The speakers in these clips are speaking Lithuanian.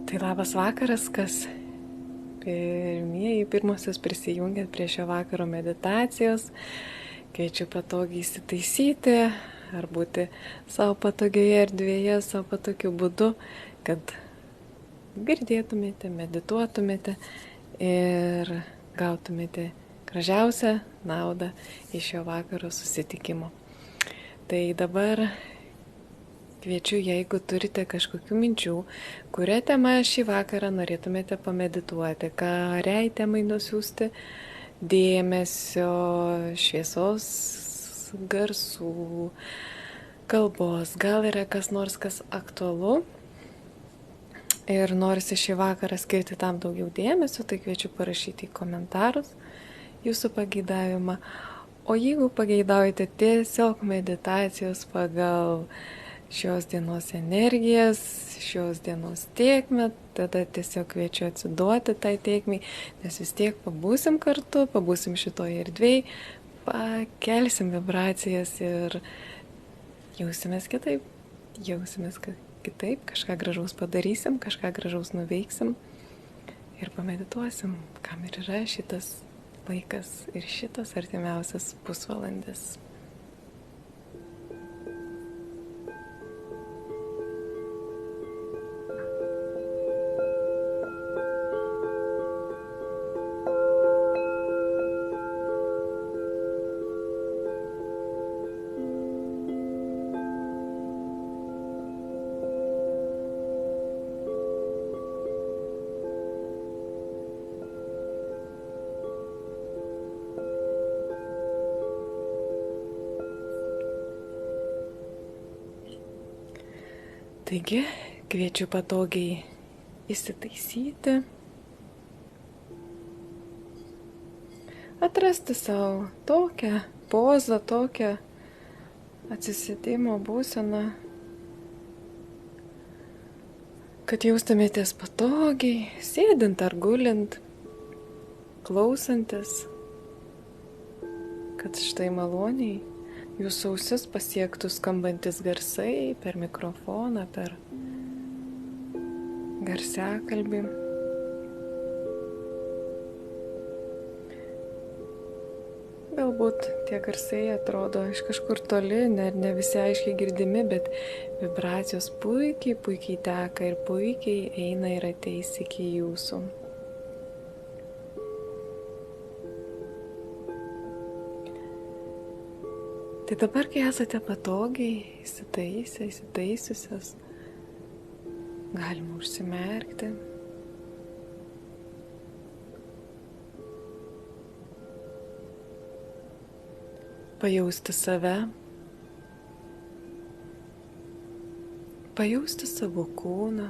Tai labas vakaras, kas pirmosios prisijungėt prie šio vakaro meditacijos. Kviečiu patogiai įsitaisyti ar būti savo patogioje erdvėje, savo patogiu būdu, kad girdėtumėte, medituotumėte ir gautumėte gražiausią naudą iš šio vakaro susitikimo. Tai dabar kviečiu, jeigu turite kažkokių minčių, kurią temą šį vakarą norėtumėte pamedituoti, kuriai temai nusiųsti dėmesio, šviesos, garsų, kalbos, gal yra kas nors, kas aktualu ir norisi šį vakarą skirti tam daugiau dėmesio, tai kviečiu parašyti į komentarus jūsų pageidavimą. O jeigu pageidaujate tiesiog meditacijos pagal šios dienos energijas, šios dienos tėkmę, tada tiesiog kviečiu atsiduoti tai tėkmei, nes vis tiek pabūsim kartu, pabūsim šitoje erdvėje, pakelsim vibracijas ir jausimės kitaip, kažką gražaus padarysim, kažką gražaus nuveiksim ir pamedituosim, kam ir yra šitas laikas ir šitas artimiausias pusvalandis. Taigi, kviečiu patogiai įsitaisyti, atrasti savo tokią pozą, tokią atsisėdimo būseną, kad jaustumėtės patogiai, sėdint ar gulint, klausantis, kad štai maloniai jūsų ausis pasiektų skambantis garsai per mikrofoną, per garsiakalbį. Galbūt tie garsai atrodo iš kažkur toli, ne visi aiškiai girdimi, bet vibracijos puikiai teka ir puikiai eina ir ateis iki jūsų. Tai dabar, kai esate patogiai įsitaisiusios, galima užsimerkti. Pajausti save, pajausti savo kūną.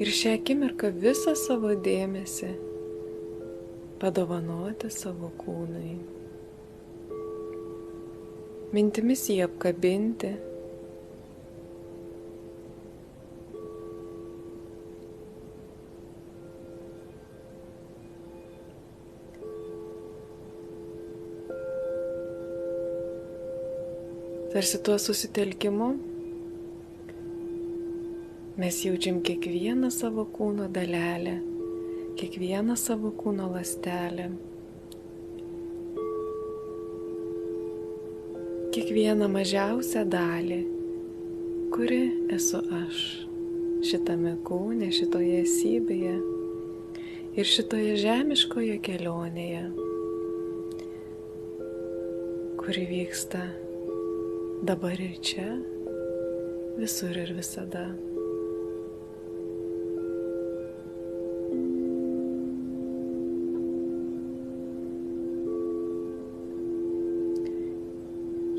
Ir šią akimirką visą savo dėmesį padovanoti savo kūnui. Mintimis jį apkabinti. Tarsi tuo susitelkimu mes jaučiam kiekvieną savo kūno dalelę, kiekvieną savo kūno ląstelę, kiekvieną mažiausią dalį, kuri esu aš šitame kūne, šitoje esybėje ir šitoje žemiškoje kelionėje, kuri vyksta dabar ir čia, visur ir visada.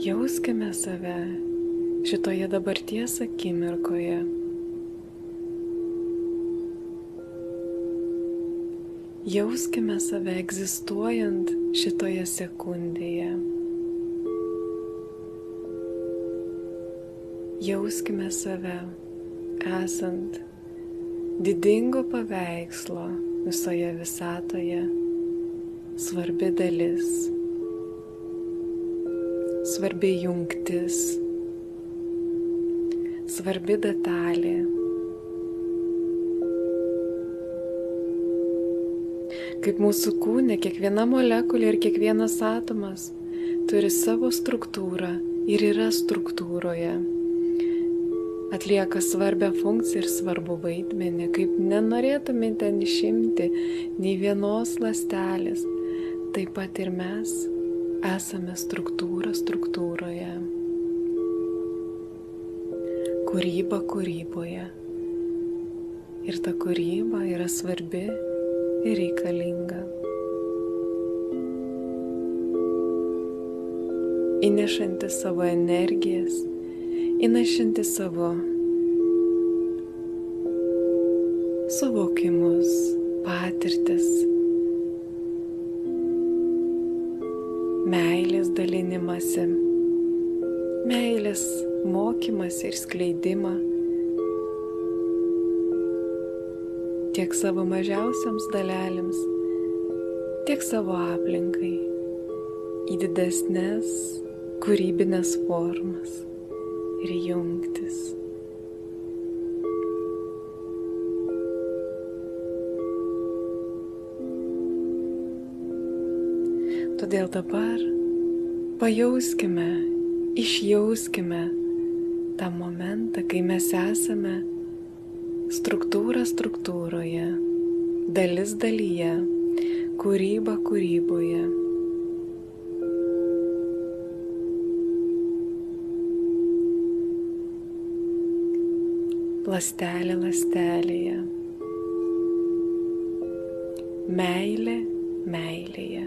Jauskime save šitoje dabarties akimirkoje. Jauskime save egzistuojant šitoje sekundėje. Jauskime save esant didingo paveikslo visoje visatoje, svarbi dalis. Svarbi jungtis, svarbi detalė. Kaip mūsų kūne, kiekviena molekulė ir kiekvienas atomas turi savo struktūrą ir yra struktūroje. Atlieka svarbią funkciją ir svarbų vaidmenį, kaip nenorėtume ten išimti nei vienos ląstelės. Taip pat ir mes esame struktūra struktūroje. Kūryba kūryboje. Ir ta kūryba yra svarbi ir reikalinga. Įnešanti savo energijas, įnešanti savo suvokimus, patirtis, meilės dalinimąsi, meilės mokymąsi ir skleidimą tiek savo mažiausiams dalelėms, tiek savo aplinkai į didesnės kūrybinės formas ir jungtis. Todėl dabar pajauskime, išjauskime tą momentą, kai mes esame struktūra struktūroje, dalis dalyje, kūryba kūryboje. Ląstelė ląstelėje, meilė meilėje,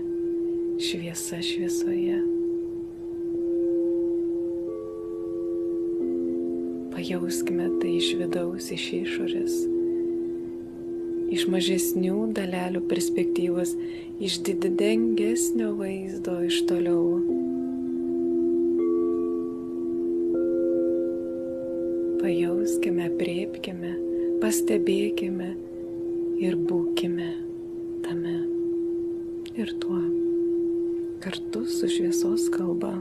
šviesa šviesoje. Pajauskime tai iš vidaus, iš išorės, iš mažesnių dalelių perspektyvos, iš didingesnio vaizdo, iš toliau. Pajauskime, aprėpkime, pastebėkime ir būkime tame ir tuo kartu su šviesos kalba.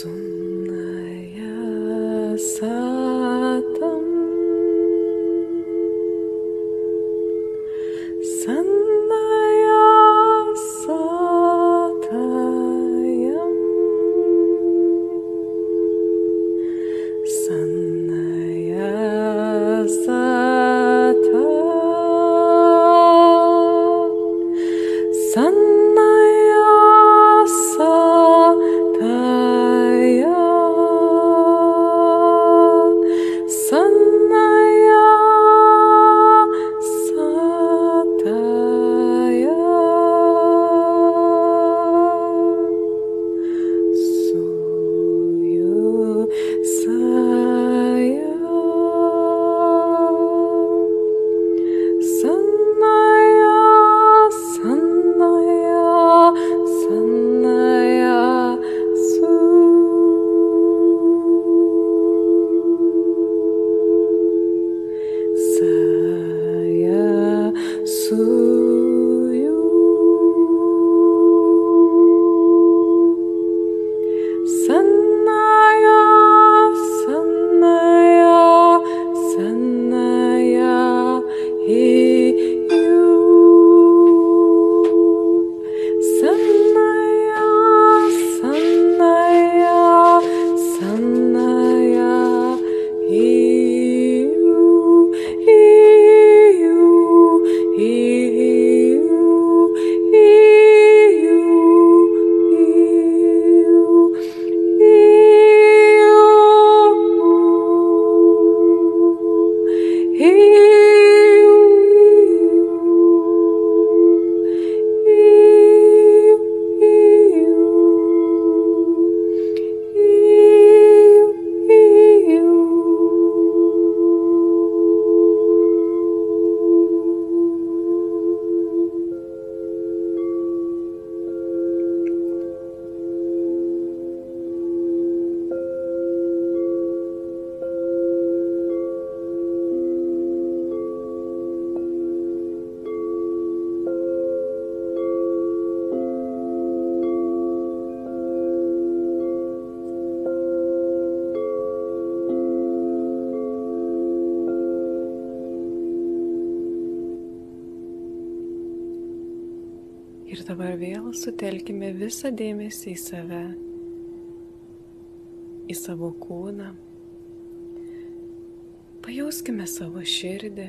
Sunnaya satam Sannaya satayam Sannaya Ir dabar vėl sutelkime visą dėmesį į save, į savo kūną. Pajauskime savo širdį.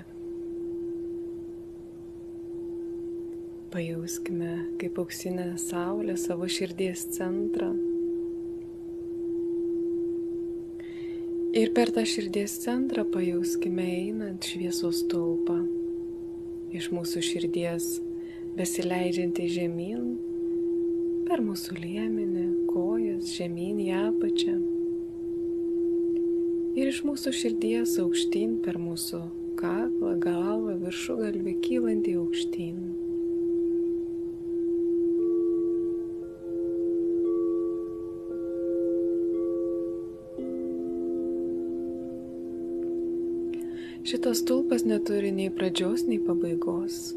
Pajauskime kaip auksinė saulė savo širdies centrą. Ir per tą širdies centrą pajauskime einant šviesos stulpą iš mūsų širdies, besileidžiantį žemyn, per mūsų liemenį, kojas, žemyn į apačią. Ir iš mūsų širdies aukštyn per mūsų kaklą, galvą, viršugalvį kylantį aukštyn. Šitas stulpas neturi nei pradžios, nei pabaigos.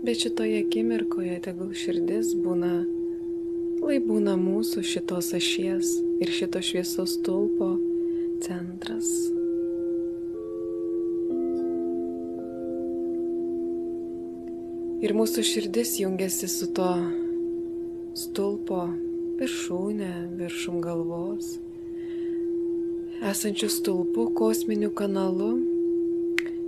Bet šitoje akimirkoje tegul širdis būna mūsų šitos ašies ir šito šviesos stulpo centras. Ir mūsų širdis jungiasi su to stulpo viršūne, viršum galvos, esančių stulpų kosminiu kanalu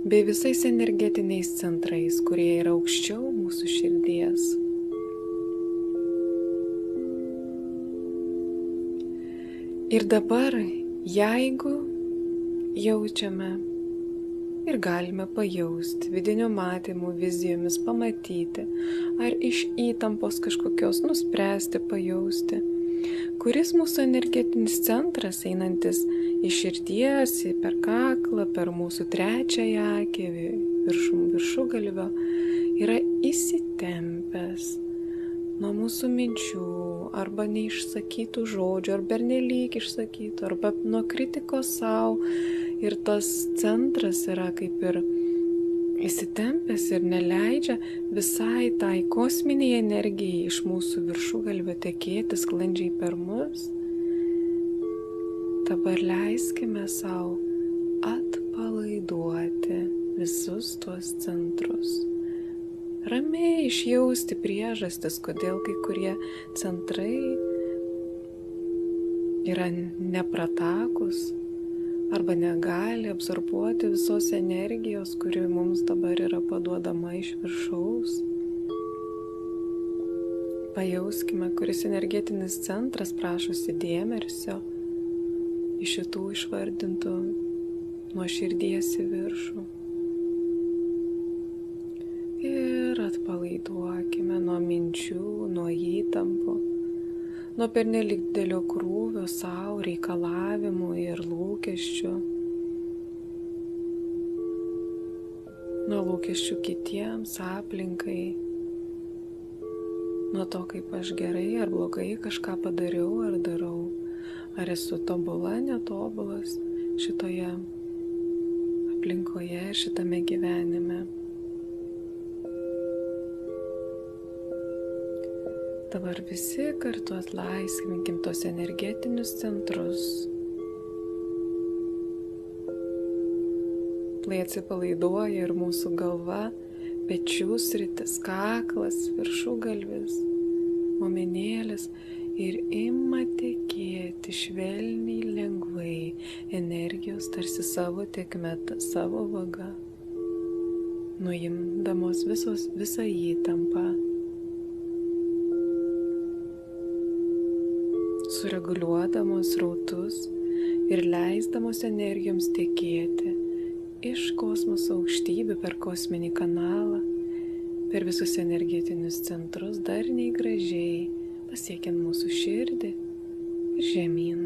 bei visais energetiniais centrais, kurie yra aukščiau mūsų širdies. Ir dabar, jeigu jaučiame ir galime pajausti vidinio matymo, vizijomis pamatyti, ar iš įtampos kažkokios nuspręsti pajausti, kuris mūsų energetinis centras einantis iš širdies, per kaklą, per mūsų trečiąją akį, viršugalvio, yra įsitempęs nuo mūsų minčių, arba neišsakytų žodžių, arba pernelyg išsakytų, arba nuo kritikos savo. Ir tas centras yra kaip ir įsitempęs ir neleidžia visai tai kosminiai energijai iš mūsų viršugalvio tekėti sklandžiai per mus. Dabar leiskime savo atpalaiduoti visus tuos centrus. Ramiai išjausti priežastis, kodėl kai kurie centrai yra nepratakus arba negali absorbuoti visos energijos, kuri mums dabar yra paduodama iš viršaus. Pajauskime, kuris energetinis centras prašosi dėmesio iš šitų išvardintų nuo širdies į viršų. Ir atpalaiduokime nuo minčių, nuo įtampų, nuo pernelyg didelio krūvio savo reikalavimų ir lūkesčių, nuo lūkesčių kitiems, aplinkai, nuo to, kaip aš gerai ar blogai kažką padariau ar darau, ar esu tobula, netobulas šitoje aplinkoje ir šitame gyvenime. Dabar visi kartu atlaisvinkim tos energetinius centrus. Lai atsipalaiduoja ir mūsų galva, pečių sritis, kaklas, viršugalvis, momenėlis ir ima tekėti švelniai, lengvai energijos tarsi savo tėkme, savo vaga, nuimdamos visą įtampą, sureguliuodamos srautus ir leisdamos energijoms tekėti iš kosmoso aukštybių per kosminį kanalą, per visus energetinius centrus, darniai gražiai pasiekiant mūsų širdį ir žemyn.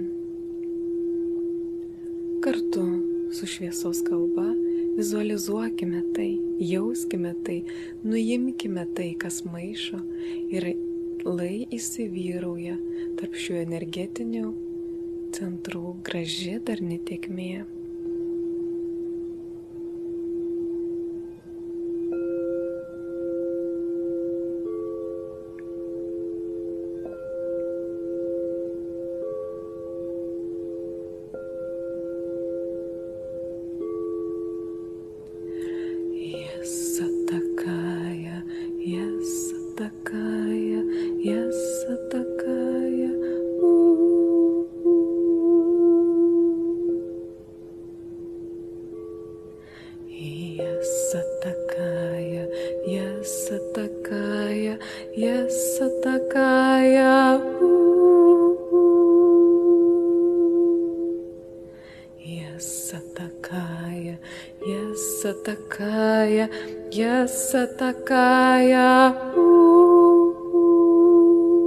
Kartu su šviesos kalba vizualizuokime tai, jauskime tai, nuimkime tai, kas maišo ir lai įsivyrauja tarp šių energetinių centrų graži darni tėkmė. Yes, Satakaya, yes. Yassatakaya, Yassatakaya, Yassatakaya, Yassatakaya, Yassatakaya, Yassatakaya, Yassatakaya,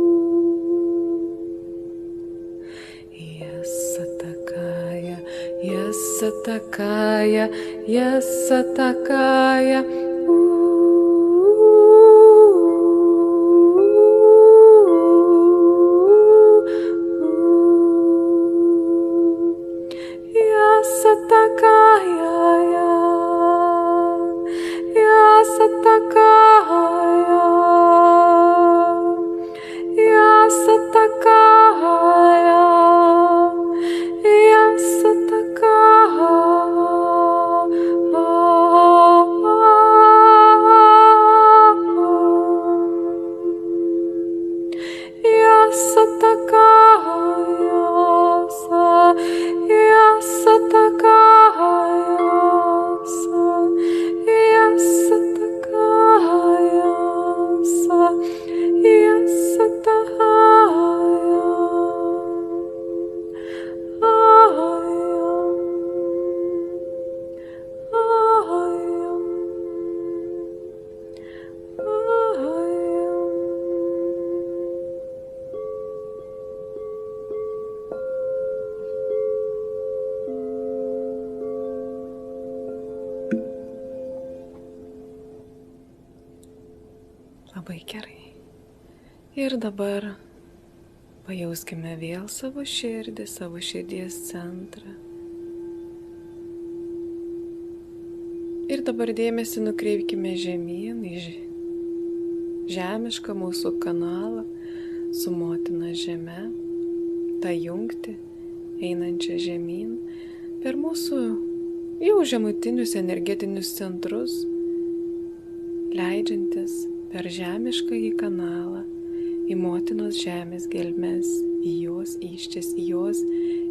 Yassatakaya, Yassatakaya, Yassatakaya, Yassatakaya, Labai gerai. Ir dabar pajauskime vėl savo širdį, savo širdies centrą. Ir dabar dėmesį nukreipkime žemyn į žemišką mūsų kanalą su motina žeme, tą jungtį einančią žemyn per mūsų jau žemutinius energetinius centrus, leidžiantis per žemiškąjį kanalą į motinos žemės gelmes, į jos įsčias, į jos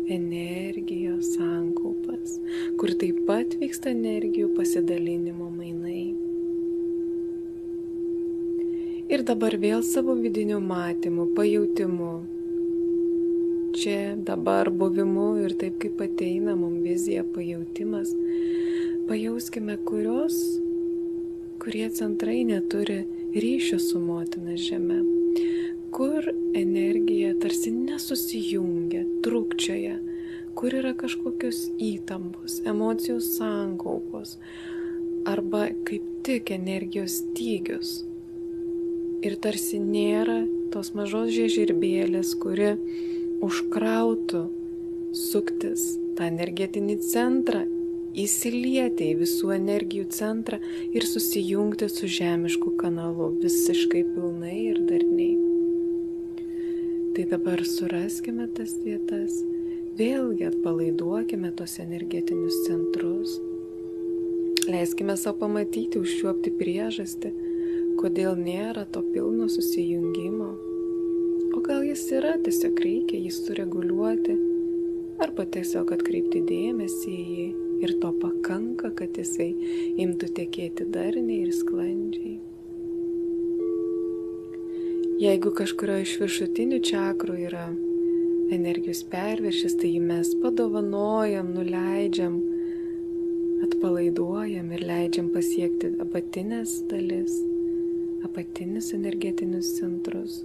energijos sankaupas, kur taip pat vyksta energijų pasidalinimo mainai. Ir dabar vėl savo vidiniu matymu, pajautimu, čia dabar buvimu ir taip kaip ateina mums vizija, pajautimas, pajauskime, kurie centrai neturi ryšio su motina žeme, kur energija tarsi nesusijungia, trūkčioja, kur yra kažkokios įtampos, emocijų sankaupos arba kaip tik energijos stygius. Ir tarsi nėra tos mažos žiežirbėlės, kuri užkrautų suktis tą energetinį centrą, įsilieti į visų energijų centrą ir susijungti su žemišku kanalu visiškai pilnai ir darniai. Tai dabar suraskime tas vietas, vėlgi atpalaiduokime tos energetinius centrus, leiskime savo pamatyti, užčiuopti priežastį, kodėl nėra to pilno susijungimo. O gal jis yra, tiesiog reikia jį sureguliuoti, arba tiesiog atkreipti dėmesį į jį ir to pakanka, kad jisai imtų tekėti darniai ir sklandžiai. Jeigu kažkurio iš viršutinių čakrų yra energijos perviršis, tai jį mes padovanojam, nuleidžiam, atpalaiduojam ir leidžiam pasiekti apatinės dalis, apatinius energetinius centrus.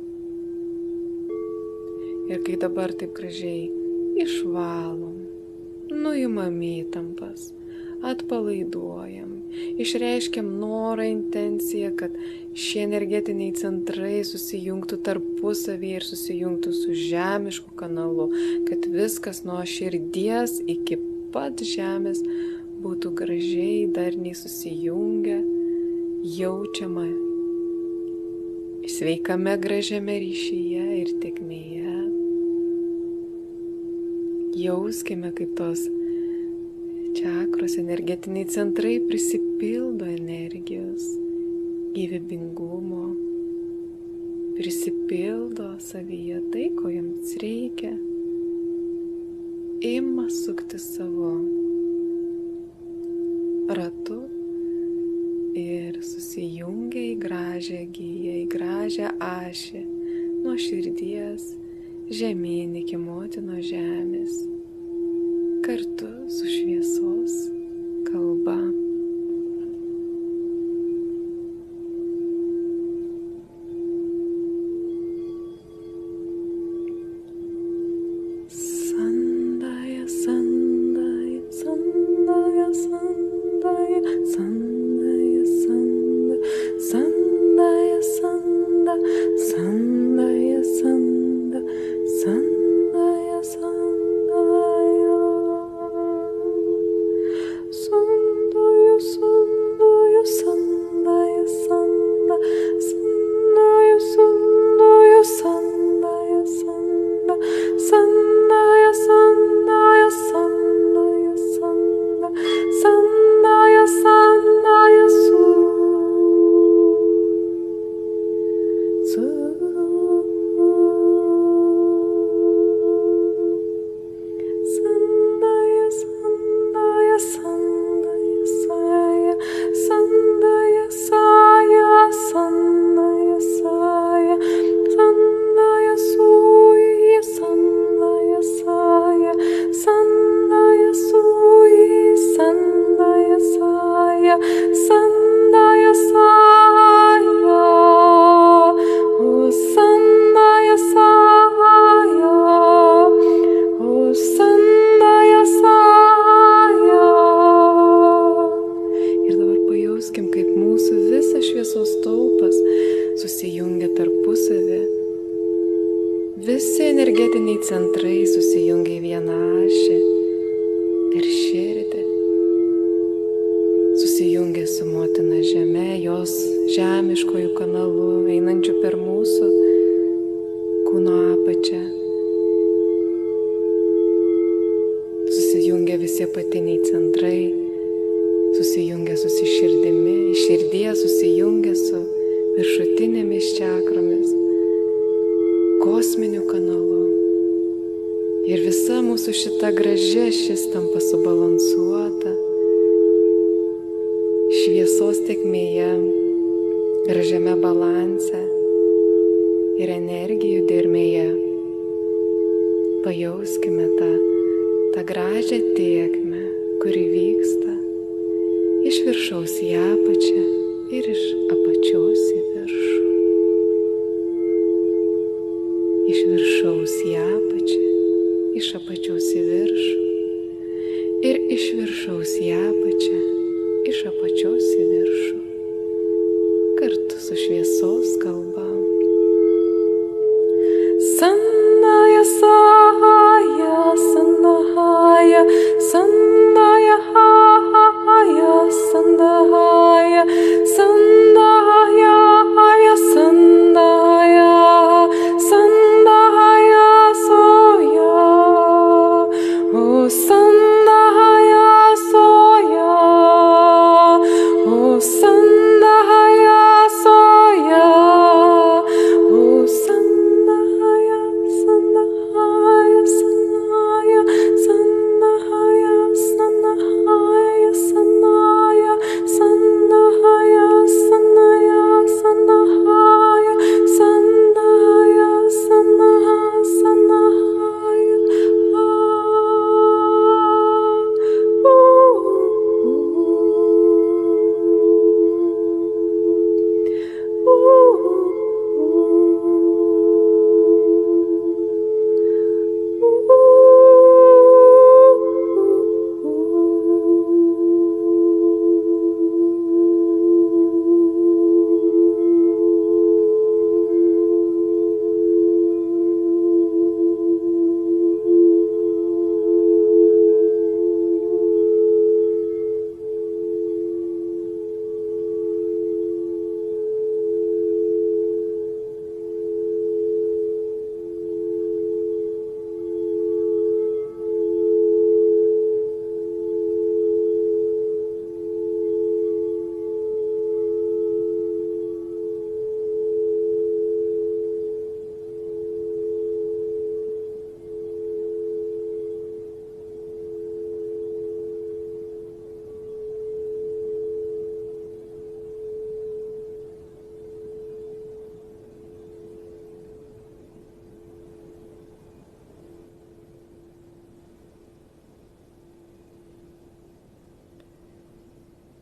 Ir kai dabar taip gražiai išvalom, nuimam įtampas, atpalaiduojam, išreiškiam norą, intenciją, kad šie energetiniai centrai susijungtų tarpusavyje ir susijungtų su žemišku kanalu, kad viskas nuo širdies iki pat žemės būtų gražiai, darniai susijungę, jaučiama sveikame, gražiame ryšyje ir tėkmėje. Jauskime, kaip tos čakros energetiniai centrai prisipildo energijos, gyvybingumo, prisipildo savyje tai, ko jiems reikia, ima sukti savo ratu ir susijungia į gražią giją, į gražią ašį nuo širdies žemyn iki motinos žemės, kartu su šviesos kalba. Visi energetiniai centrai susijungia į vieną ašį per širdį, susijungia su motina žeme, jos žemiškojų kanalu, einančių per mūsų kūno apačią. Susijungia visi apatiniai centrai, susijungia su širdimi, iš širdies susijungia su viršutinėmis čakromis, kosminiu kanalu. Ir visa mūsų šita graži ašis tampa subalansuota šviesos tėkmėje, gražiame balanse ir energijų dermėje. Pajauskime tą gražią tėkmę, kuri vyksta iš viršaus į apačią ir iš apačios į viršų. Iš viršaus į apačią, iš apačios į viršų ir iš viršaus į apačią, iš apačios į viršų, kartu su šviesos kalba. Sandaya Sahaya Sandahaya Sandaya Haya Sandahaya Sandahaya Haya Sandahaya Sandahaya Soya O Sandahaya Soya O Sandahaya Soya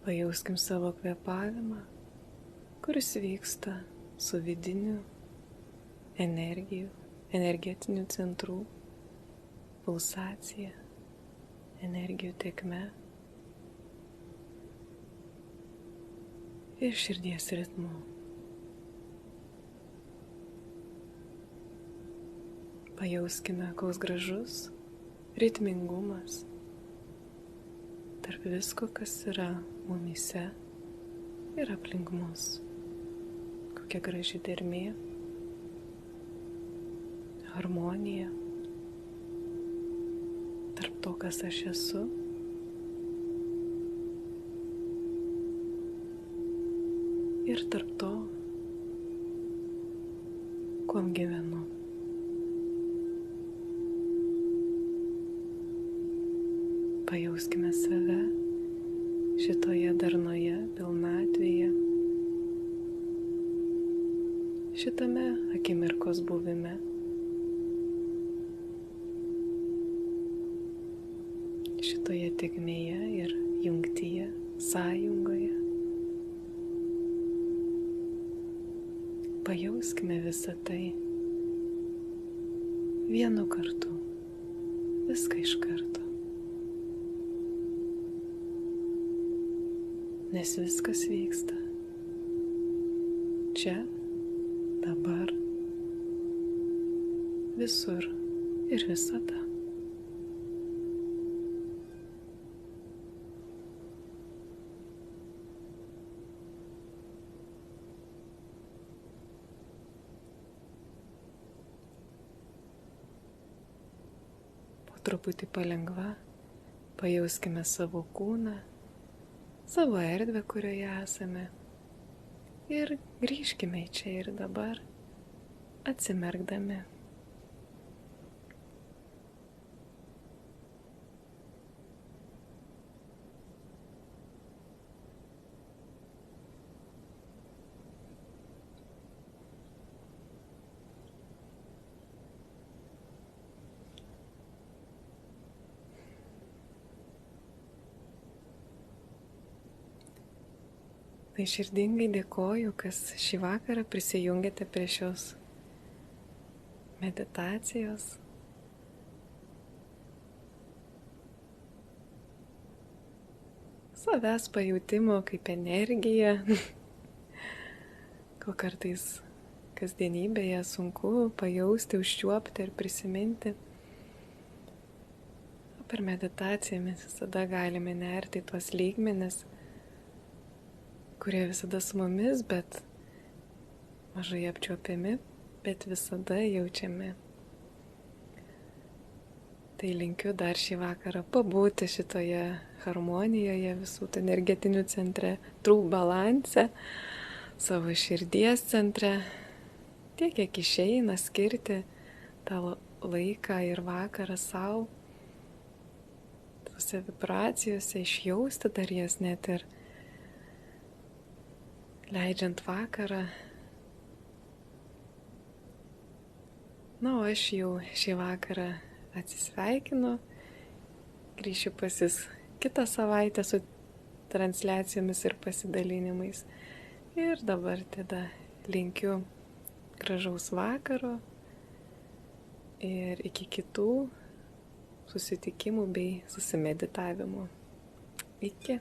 Pajauskim savo kvėpavimą, kuris vyksta su vidiniu energetiniu centrų pulsacija, energijų tėkme ir širdies ritmu. Pajauskime, koks gražus ritmingumas tarp visko, kas yra mumyse ir aplink mus. Kokia graži dermė, harmonija tarp to, kas aš esu, ir tarp to, kuom gyvenu. Pajauskime save šitoje darnoje, pilnatvėje, šitame akimirkos buvime. Šitoje tėkmėje ir jungtyje, sąjungoje. Pajauskime visą tai vienu kartu, viską iš karto. Nes viskas vyksta čia, dabar, visur ir visada. Po truputį palengva pajauskime savo kūną, savo erdvę, kurioje esame, ir grįžkime į čia ir dabar, atsimerkdami. Tai širdingai dėkoju, kas šį vakarą prisijungėte prie šios meditacijos. Savęs pajutimo kaip energija, ko kartais kasdienybėje sunku pajausti, užčiuopti ir prisiminti. O per meditaciją mes visada galime nerti į tuos lygmenis, kurie visada su mumis, bet mažai apčiuopiami, bet visada jaučiami. Tai linkiu dar šį vakarą pabūti šitoje harmonijoje, visų tų energetinių centrų balanse, savo širdies centre, tiek kiek išeina skirti tą laiką ir vakarą savo, tose vibracijose išjausti dar jas net ir leidžiant vakarą. Na, o aš jau šį vakarą atsisveikinu, grįšiu pas jus kitą savaitę su transliacijomis ir pasidalinimais. Ir dabar tada linkiu gražaus vakaro ir iki kitų susitikimų bei susimeditavimų. Iki.